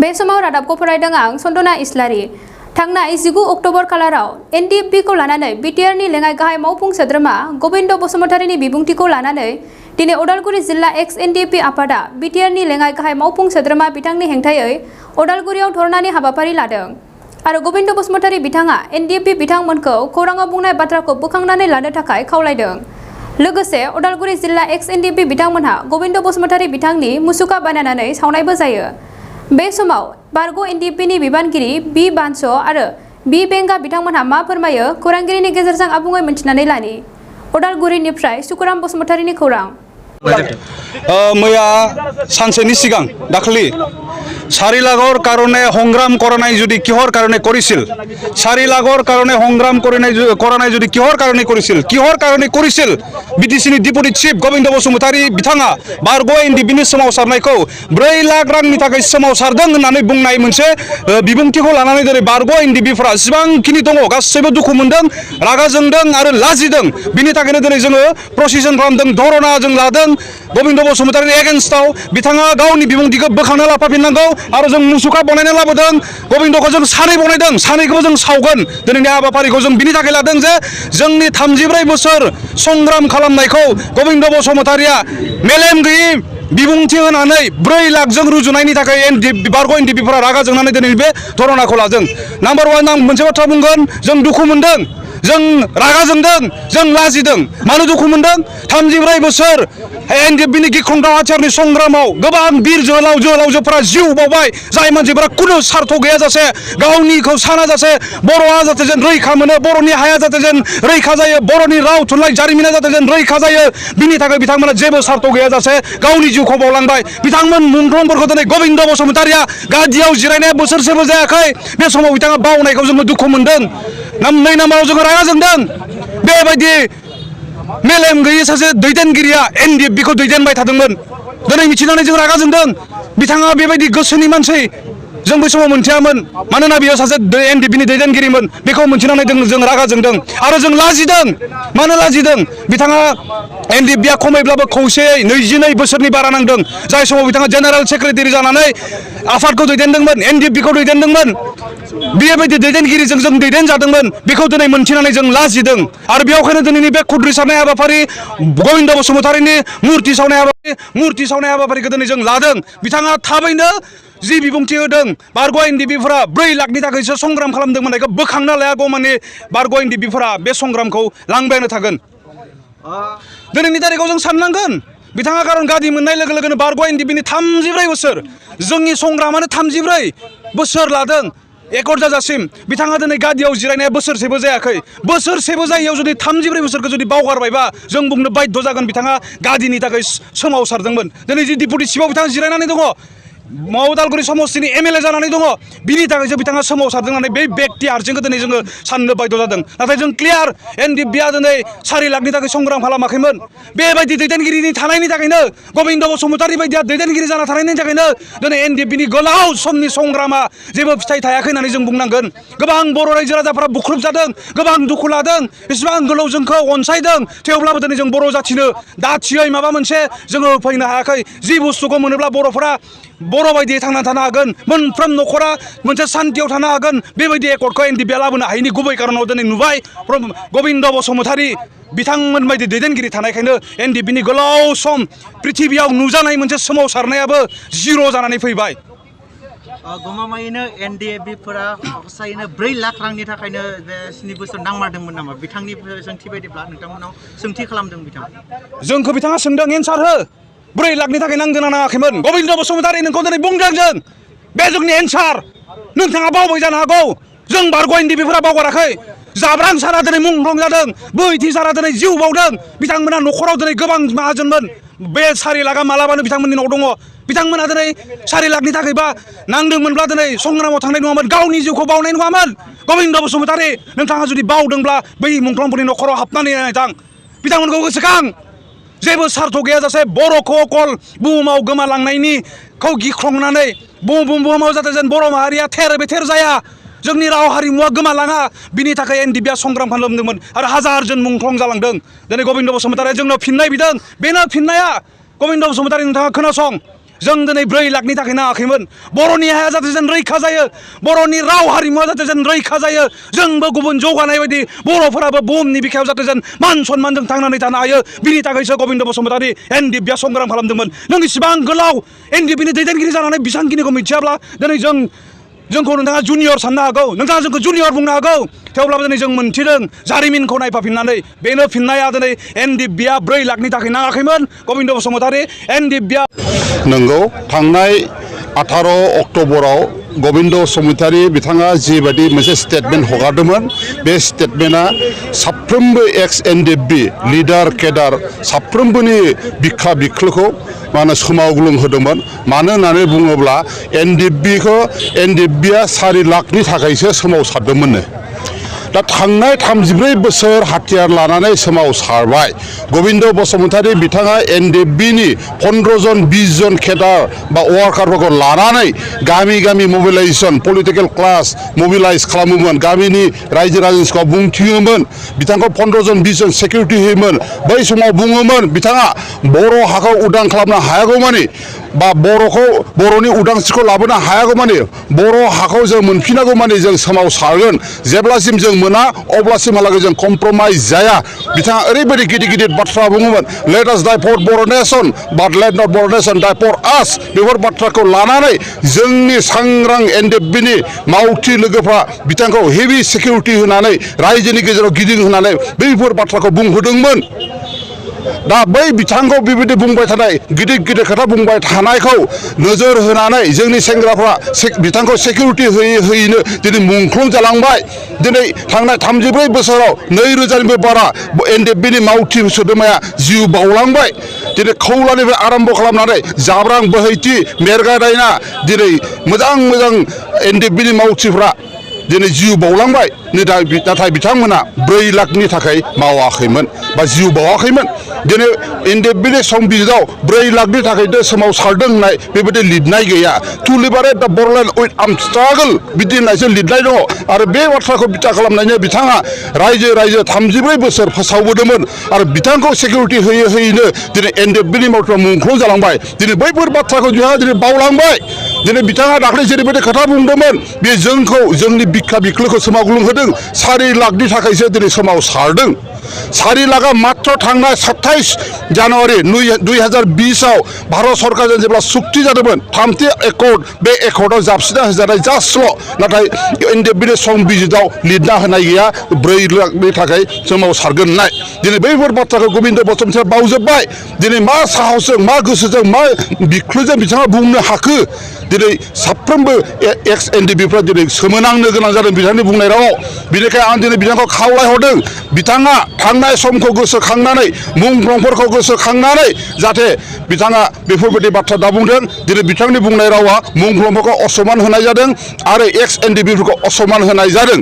बे समाव रादाबखौ फरायदों आं सन्दना इस्लारि। थांनाय 19 अक्ट'बर खालाराव एनडिएफबि खौ लानानै बिटिआरनि लेङाइ गाहाय मावफुं सोद्रोमा गबिन्द बसुमतारीनि बिबुंथिखौ लानानै दिनै उदालगुरि जिल्ला एक्स एनडिएफबि आफादा बिटिआरनि लेङाइ गाहाय मावफुं सोद्रोमा बिथांनि हेंथायै उदालगुरियाव धरनानि हाबाफारि लादों आरो गबिन्द बसुमतारी बिथाङा एनडिएफबि बिथांमोनखौ खौराङाव बुंनाय बाथ्राखौ बोखांनानै लानो थाखाय खावलायदों। लोगोसे उदालगुरि जिल्ला एक्स एनडिएफबि बिथांमोनहा गबिन्द बसुमतारी बिथांनि मुसुखा बानायनानै सावनायबो जायो। बे समाव बारग' एनडिएफबिनि बिबानगिरि बि बानस आरो बि बेंगा बिथांमोनहा मा फोरमायो खौरांगिरिनि गेजेरजों आबुङै मिन्थिनानै लानि। उदालगुरिनिफ्राय सुकुराम बसुमतारीनि खौरां। मैया सानसेनि सिगां दाखालि सारिलागर कारणे সংগ্রাম करनाय जुदि किहर कारणे करिছিল सारिलागर कारणे সংগ্রাম करनाय जुदि किहर कारणे करिছিল बिटिसिनि डिपुटि चिफ गबिन्द बसुमतारी बिथाङा बारग' एनडिएफबिनि सोमावसारनायखौ 4 लाख रांनि थाखाय सोमावसारदों होननानै बुंनाय मोनसे बिबुंथिखौ लानानै दिनै बारग' एनडिएफबिफोरा जेसेबांखिनि दङ गासैबो दुखु मोनदों, रागा जोंदों आरो लाजिदों। बिनि थाखायनो दिनै जोङो प्रसिजन खालामदों, धरना जों लादों। गबिन्द बसुमतारीनि एगेन्स्टआव बिथाङा गावनि बिबुंथिखौ बोखांना लाफाफिननांगौ आरो जों मुसुखा बनायना लाबोदों। गबिन्दखौ जों सानै बनायदों, सानैखौबो जों सावगोन। दिनैनि हाबाफारिखौ जों बिनि थाखाय लादों जे जोंनि 34 बोसोर संग्राम खालामनायखौ गबिन्द बसुमतारीया मेलेम गैयै बिबुंथि होनानै 4 लाखजों रुजुनायनि थाखाय बारग' एनडिएफबिफोरा रागा जोंनानै दिनै बे धरनाखौ लादों। नाम्बार 1 आं मोनसे बाथ्रा बुंगोन, जों दुखु मोनदों, जों रागा जोंदों, जों लाजिदों। मानो दुखु मोनदों? 34 बोसोर एनडिएफबिनि गिख्रंथाव हाथियारनि संग्रामाव गोबां बिर जोहोलावजोफोरा जिउ बावबाय। जाय मानसिफोरा खुनु सार्थ गैयाजासे गावनिखौ सानाजासे बर'आ जाहाथे जेन रैखा मोनो, बर'नि हाया जाहाथे जेन रैखा जायो, बर'नि राव थुनलाइ जारिमिना जाहाथे जेन रैखा जायो, बिनि थाखाय बिथांमोना जेबो सार्थ गैयाजासे गावनि जिउखौ बावलांबाय। बिथांमोन मुंख्लंफोरखौ दिनै गबिन्द बसुमतारीया गादियाव जिरायनाया बोसोरसेबो जायाखै। बे समाव बिथाङा बावनायखौ जोङो दुखु मोनदों। नै नाम्बाराव जोङो रागा जोंदों। बेबायदि मेलेम गैयै सासे दैदेनगिरिया एनडिएफबिखौ दैदेनबाय थादोंमोन। दिनै मिथिनानै जों रागा जोंदों। बिथाङा बेबायदि गोसोनि मानसि जों बै समाव मोनथियामोन। मानोना बियो सासे एनडिएफबिनि दैदेनगिरिमोन। बेखौ मोनथिनानै जों रागा जोंदों आरो जों लाजिदों। मानो लाजिदों? बिथाङा एनडिएफबिया खमैब्लाबो खौसेयै 22 बोसोरनि बारा नांदों। जाय समाव बिथाङा जेनेरेल सेक्रेटारि जानानै आफादखौ दैदेनदोंमोन, एनडिएफबिखौ दैदेनदोंमोन। बेबायदि दैदेनगिरिजों जों दैदेनजादोंमोन। बेखौ दिनै मोनथिनानै जों लाजिदों आरो बेयावखायनो दिनैनि बे खुद्रिसारनाय हाबाफारि, गबिन्द बसुमतारीनि मुर्ति सावनाय हाबाफारिखौ दिनै जों लादों। बिथाङा थाबैनो जि बिबुंथि होदों, बारग' एनडिएफबिफोरा 4 लाखनि थाखायसो संग्राम खालामदोंमोन, बेखौ बोखांना लायागौमानि बारग' एनडिएफबिफोरा बे संग्रामखौ लांबायानो थागोन। दिनैनि तारिखआव जों साननांगोन। बिथाङा खारन गादी मोननाय लोगो लोगोनो बारग' एनडिएफबिनि 34 बोसोर, जोंनि संग्रामानो 34 बोसोर लादों एकर्ड जाजासिम। बिथाङा दिनै गादियाव जिरायनाया बोसोरसेबो जायाखै। बोसोरसेबो जायैयाव जुदि 34 बोसोरखौ जुदि बावगारबायबा जों बुंनो बाध्य जागोन बिथाङा गादिनि थाखाय सोमावसारदोंमोन। दिनै जि डिपुटि चिफआव बिथाङा जिरायनानै दङ, उदालगुरि समस्तिनि एमएलए जानानै दङ, बिनि थाखायसो बिथाङा सोमावसारदों होननानै बे बेक्ति हारसिंखौ दिनै जोङो साननो बाध्य जादों। नाथाय जों क्लियार, एनडिएफबिया दिनै 4 लाखनि थाखाय संग्राम खालामाखैमोन। बेबायदि दैदेनगिरिनि थानायनि थाखायनो, गबिन्द बसुमतारी बायदिया दैदेनगिरि जाना थानायनि थाखायनो दिनै एनडिएफबिनि गोलाव समनि संग्रामा जेबो फिथाइ थायाखै होननानै जों बुंनांगोन। गोबां बर' रायजो राजाफोरा बुख्रुबजादों, गोबां दुखु लादों, बेसेबां गोलाव जोंखौ अनसायदों। थेवब्लाबो दिनै जों बर' जाथिनो दाथियै माबा मोनसे जोङो होफैनो हायाखै। जि बुस्थुखौ मोनोब्ला बर'फोरा बर' बायदियै थांनानै थानो हागोन, मोनफ्रोम न'खरा मोनसे सान्थियाव थानो हागोन, बेबायदि एकर्डखौ एनडिएफबिया लाबोनो हायैनि गुबै कारनाव दिनै नुबाय। गबिन्द बसुमतारी बिथांमोन बायदि दैदेनगिरि थानायखायनो एनडिएफबिनि गोलाव सम पृथिबियाव नुजानाय मोनसे सोमावसारनायाबो जिर' जानानै फैबाय। गमामायैनो एनडिएफबिफोरा हसायैनो 4 लाख रांनि थाखायनो बे 7 बोसोर नांमारदोंमोन नामा? बिथांनि सोंथि बायदिब्ला नोंथांमोनाव सोंथि खालामदों बिथां। जोंखौ बिथाङा सोंदों, एन्सार हो। 4 लाखनि थाखाय नांदोंना नाङाखैमोन? गबिन्द बसुमतारी नोंखौ दिनै बुंदों जों। बे जोंनि एन्सार। नोंथाङा बावबाय जानो हागौ। जों बारग' एनडिएफबिफोरा बावगाराखै। जाब्रां सारा दिनै मुंख्लं जादों, बैथि सारा दिनै जिउ बावदों। बिथांमोना न'खराव दिनै गोबां माहाजोनमोन। बे 4 लाखा मालाबानो बिथांमोननि न'आव दङ। बिथांमोना दिनै 4 लाखनि थाखायबा नांदोंमोनब्ला दिनै संग्रामाव थांनाय नङामोन, गावनि जिउखौ बावनाय नङामोन। गबिन्द बसुमतारी नोंथाङा जुदि बावदोंब्ला बै मुंख्लंफोरनि न'खराव हाबनानै नायथां। बिथांमोनखौ गोसोखां। जेबो सार्थ गैयाजासे बर'खौ अकल बुहुमाव गोमालांनायनिखौ गिख्रंनानै बुहुमाव जाहाथे जेन बर' माहारिया थेर बेथेर जाया, जोंनि राव हारिमुवा गोमालाङा, बिनि थाखाय एनडिएफबिया संग्राम खालामदोंमोन आरो हाजारजन मुंख्लं जालांदों। दिनै गबिन्द बसुमतारीया जोंनाव फिननाय बिदों। बेनो फिननाया। गबिन्द बसुमतारी नोंथाङा खोनासं। जों दिनै 4 लाखनि थाखाय नाङाखैमोन बर'नि हाया जाहाथे जों रैखा जायो बर'नि राव हारिमुवा जाहाथे जों रैखा जायो जोंबो गुबुन जौगानाय बायदि बर'फोराबो बुहुमनि बिखायाव जाहाथे जों मान सन्मानजों थांनानै थानो हायो बिनि थाखायसो गबिन्द बसुमतारी एनडिएफबिआ संग्राम खालामदोंमोन नों इसिबां गोलाव एनडिएफबिनि दैदेनगिरि जानानै बेसांखिनिखौ मिथियाब्ला दिनै जोंखौ नोंथाङा जुनियर साननो हागौ नोंथाङा जोंखौ जुनियर बुंनो हागौ थेवब्लाबो दिनै जों मोनथिदों जारिमिनखौ नायफाफिननानै बेनो फिननाया दिनै एनडिएफबिआ 4 लाखनि थाखाय नाङाखैमोन गबिन्द बसुमतारी एनडिएफबिआ नंगौ थांनाय 18 अक्ट'बराव गबिन्द बसुमतारी बिथाङा जिबायदि मोनसे स्टेटमेन्ट हगारदोंमोन बे स्टेटमेन्टआ साफ्रोमबो एक्स एनडिएफबि लिडार केडार साफ्रोमबोनि बिखा बिख्लोखौ माने सोमावग्लुंहोदोंमोन मानो होननानै बुङोब्ला एनडिएफबिआ 4 लाखनि थाखायसो सोमावसारदोंमोननो दा थांनाय 34 बोसोर हाथियार लानानै सोमावसारबाय गबिन्द बसुमतारी बिथाङा एनडिएफबिनि 15 जन 20 जन केडार बा वार्कारफोरखौ लानानै गामि गामि मबिलाइजेसन पलिटिकेल क्लास मबिलाइज खालामोमोन गामिनि रायजो राजाखौ बुंथियोमोन बिथांखौ 15 जन 20 जन सिकिउरिटि होयोमोन बै समाव बुङोमोन बिथाङा बर' हाखौ उदां खालामनो हायागौमानि बा बर'नि उदांस्रिखौ लाबोनो हायागौमानि बर' हाखौ जों मोनफिनागौमानि जों सोमावसारगोन जेब्लासिम जों मोना अब्लासिमहालागै जों कमप्रमाइज जाया बिथाङा ओरैबायदि गिदिर गिदिर बाथ्रा बुङोमोन लेट आस डाइ फर बर' नेशन बाट लेट नट बर' नेशन डाइ फर आस बेफोर बाथ्राखौ लानानै जोंनि सांग्रां एनडिएफबिनि मावथि लोगोफ्रा बिथांखौ हेभि सिकिउरिटि होनानै रायजोनि गेजेराव गिदिंहोनानै बैफोर बाथ्राखौ बुंहोदोंमोन दा बै बिथांखौ बेबायदि बुंबाय थानाय गिदिर गिदिर खोथा बुंबाय थानायखौ नोजोर होनानै जोंनि सेंग्राफ्रा बिथांखौ सिकिउरिटि होयैनो दिनै मुंख्लं जालांबाय दिनै थांनाय 34 बोसोराव 2000निबो बारा एनडिएफबिनि मावथि सोद्रोमाया जिउ बावलांबाय दिनै खौलानिफ्राय आरम्भ खालामनानै जाब्रां बोहैथि मेरगादायना दिनै मोजां एनडिएफबिनि मावथिफ्रा दिनै जिउ बावलांबाय नाथाय बिथांमोना 4 लाखनि थाखाय मावाखैमोन बा जिउ बावाखैमोन दिनै एनडिएफबिनि संबिजिताव 4 लाखनि थाखायनो सोमावसारदों होननाय बेबायदि लिरनाय गैया टु लिबारेट दा बर'लेण्ड उइथ आर्म स्ट्रागल बिदि होननायसो लिरनाय दङ आरो बे बाथ्राखौ बिथा खालामनायनि बिथाङा रायजो 34 बोसोर फोसावबोदोंमोन आरो बिथांखौ सिकिउरिटि होयैनो दिनै एनडिएफबिनि मावथिफ्रा मुंख्लं जालांबाय दिनै बैफोर बाथ्राखौ बिथाङा दिनै बावलांबाय दिनै बिथाङा दाख्लै जेरैबायदि खोथा बुंदोंमोन बे जोंनि बिखा बिख्लोखौ सोमावग्लुंहोदों 4 लाखनि थाखायसो दिनै सोमावसारदों 4 लाखा मात्र थांनाय 27 जानुवारि 2020आव भारत सरकारजों जेब्ला सुक्ति जादोंमोन 3थि एकर्ड बे एकर्डआव जाबसिना होजानाय जास्टल' नाथाय एनडिएफबिनि संबिजिताव लिरना होनाय गैया 4 लाखनि थाखाय सोमावसारगोन होननाय दिनै बैफोर बाथ्राखौ गबिन्द बसुमतारी बावजोब्बाय दिनै मा साहसजों मा गोसोजों मा बिख्लोजों बिथाङा बुंनो हाखो दिनै साफ्रोमबो एक्स एनडिएफबिफ्रा दिनै सोमोनांनो गोनां जादों बिथांनि बुंनाय रावाव बेनिखायनो आं दिनै बिथांखौ खावलायहरदों बिथाङा थांनाय समखौ गोसोखांनानै मुंख्लंफोरखौ गोसोखांनानै जाहाथे बिथाङा बेफोरबायदि बाथ्रा दा बुंदों दिनै बिथांनि बुंनाय रावा मुंख्लंफोरखौ असमान होनाय जादों आरो एक्स एनडिएफबिफोरखौ असमान होनाय जादों